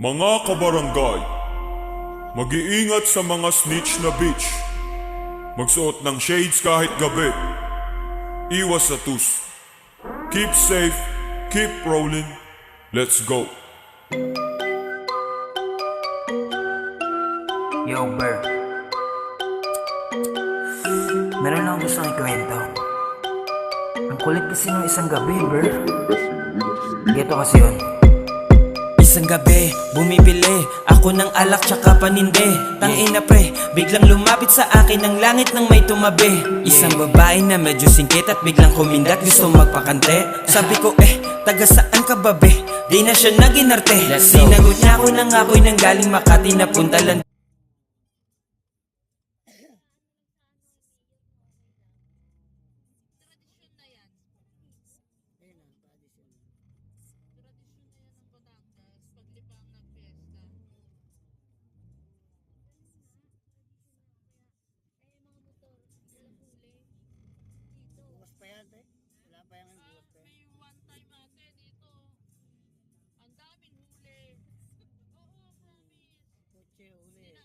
Mga kabarangay, mag-iingat sa mga snitch na bitch. Magsuot ng shades kahit gabi. Iwas sa tus. Keep safe, keep rolling. Let's go. Yo, Bert. Meron lang gustong ikwento. Ang kulit kasi nung isang gabi, Bert. Dito kasi yun. Isang gabi, bumibili ako ng alak tsaka paninde. Tangina pre, biglang lumapit sa akin ang langit ng may tumabi. Isang babae na medyo singkit at biglang kumindat, gusto magpakante. Sabi ko taga saan ka ba be? Di na siya naginarte. Sinagot niya ako nang ako'y nanggaling Makati na punta lang. Bukas pa yan, te. Wala pa yung bukas pa yan. May one time ate dito. Ang daming huli. Oo, promise. Kotse, uli.